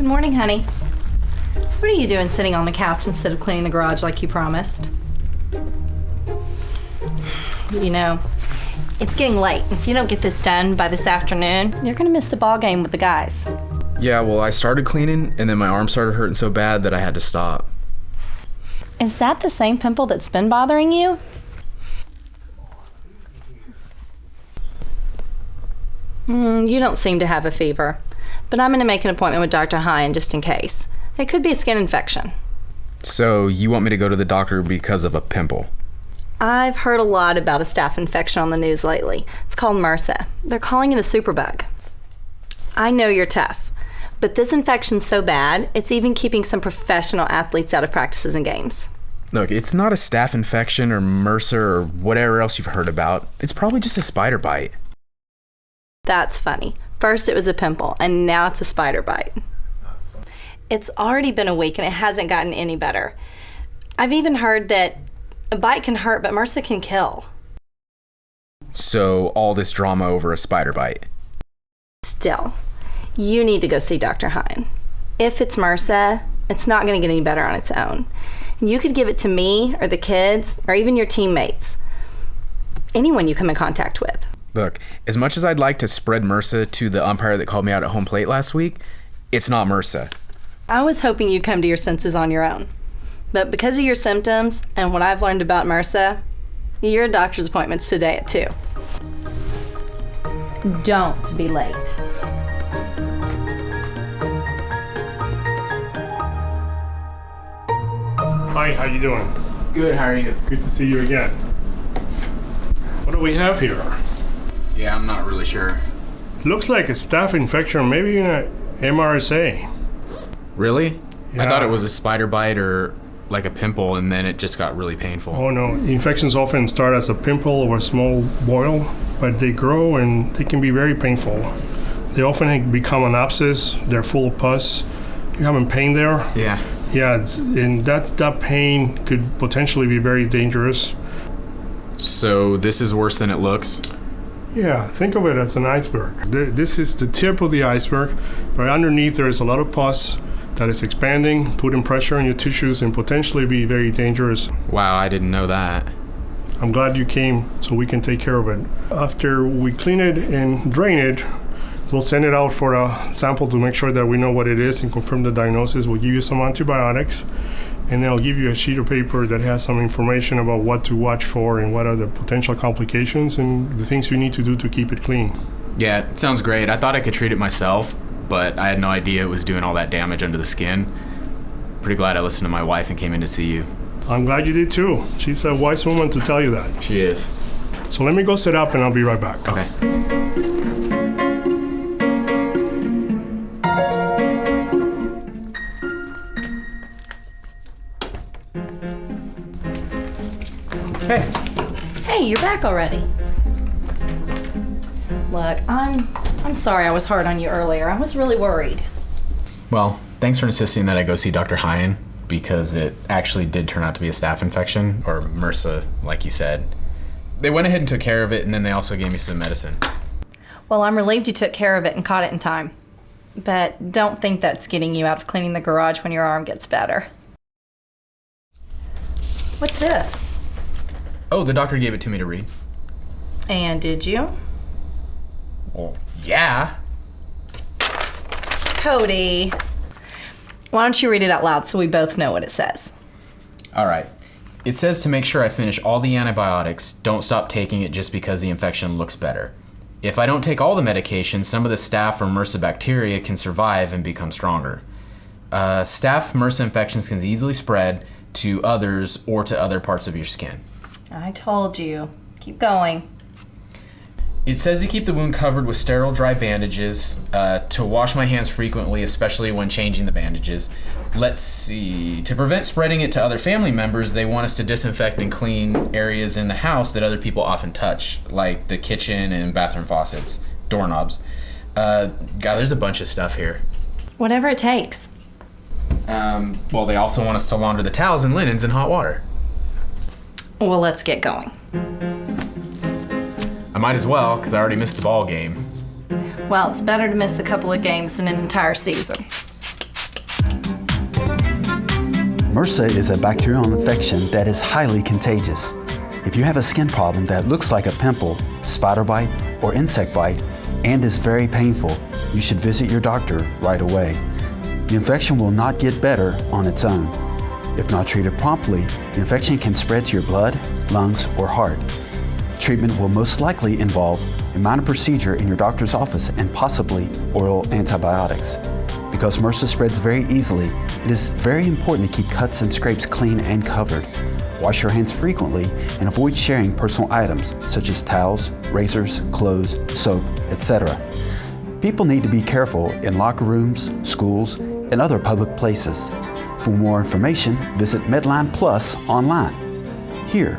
Good morning, honey. What are you doing sitting on the couch instead of cleaning the garage like you promised? You know, it's getting late. If you don't get this done by this afternoon, you're gonna miss the ball game with the guys. Yeah, well, I started cleaning, and then my arm started hurting so bad that I had to stop. Is that the same pimple that's been bothering you? You don't seem to have a fever, but I'm gonna make an appointment with Dr. Hine just in case. It could be a skin infection. So you want me to go to the doctor because of a pimple? I've heard a lot about a staph infection on the news lately. It's called MRSA. They're calling it a superbug. I know you're tough, but this infection's so bad, it's even keeping some professional athletes out of practices and games. Look, it's not a staph infection or MRSA or whatever else you've heard about. It's probably just a spider bite. That's funny. First it was a pimple, and now it's a spider bite. It's already been a week and it hasn't gotten any better. I've even heard that a bite can hurt, but MRSA can kill. So all this drama over a spider bite? Still, you need to go see Dr. Hine. If it's MRSA, it's not going to get any better on its own. You could give it to me or the kids or even your teammates. Anyone you come in contact with. Look, as much as I'd like to spread MRSA to the umpire that called me out at home plate last week, it's not MRSA. I was hoping you'd come to your senses on your own. But because of your symptoms and what I've learned about MRSA, your doctor's appointment's today at 2. Don't be late. Hi, how you doing? Good, how are you? Good to see you again. What do we have here? Yeah, I'm not really sure. Looks like a staph infection, maybe an MRSA. Really? Yeah. I thought it was a spider bite or like a pimple, and then it just got really painful. Oh no, infections often start as a pimple or a small boil, but they grow and they can be very painful. They often become an abscess, they're full of pus. You having pain there? Yeah. Yeah, and that pain could potentially be very dangerous. So this is worse than it looks? Yeah, think of it as an iceberg. This is the tip of the iceberg, but underneath there is a lot of pus that is expanding, putting pressure on your tissues, and potentially be very dangerous. Wow, I didn't know that. I'm glad you came so we can take care of it. After we clean it and drain it, we'll send it out for a sample to make sure that we know what it is and confirm the diagnosis. We'll give you some antibiotics, and then I'll give you a sheet of paper that has some information about what to watch for and what are the potential complications and the things you need to do to keep it clean. Yeah, it sounds great. I thought I could treat it myself, but I had no idea it was doing all that damage under the skin. Pretty glad I listened to my wife and came in to see you. I'm glad you did too. She's a wise woman to tell you that. She is. So let me go sit up and I'll be right back. Okay. Hey. Hey, you're back already. Look, I'm sorry I was hard on you earlier. I was really worried. Well, thanks for insisting that I go see Dr. Hine, because it actually did turn out to be a staph infection, or MRSA, like you said. They went ahead and took care of it, and then they also gave me some medicine. Well, I'm relieved you took care of it and caught it in time. But don't think that's getting you out of cleaning the garage when your arm gets better. What's this? Oh, the doctor gave it to me to read. And did you? Well, yeah. Cody, why don't you read it out loud so we both know what it says? All right. It says to make sure I finish all the antibiotics, don't stop taking it just because the infection looks better. If I don't take all the medication, some of the staph or MRSA bacteria can survive and become stronger. Staph MRSA infections can easily spread to others or to other parts of your skin. I told you. Keep going. It says to keep the wound covered with sterile dry bandages, to wash my hands frequently, especially when changing the bandages. Let's see. To prevent spreading it to other family members, they want us to disinfect and clean areas in the house that other people often touch, like the kitchen and bathroom faucets, doorknobs. God, there's a bunch of stuff here. Whatever it takes. Well, they also want us to launder the towels and linens in hot water. Well, let's get going. I might as well, because I already missed the ball game. Well, it's better to miss a couple of games than an entire season. MRSA is a bacterial infection that is highly contagious. If you have a skin problem that looks like a pimple, spider bite, or insect bite, and is very painful, you should visit your doctor right away. The infection will not get better on its own. If not treated promptly, the infection can spread to your blood, lungs, or heart. Treatment will most likely involve a minor procedure in your doctor's office and possibly oral antibiotics. Because MRSA spreads very easily, it is very important to keep cuts and scrapes clean and covered. Wash your hands frequently and avoid sharing personal items such as towels, razors, clothes, soap, etc. People need to be careful in locker rooms, schools, and other public places. For more information, visit Medline Plus online. Here,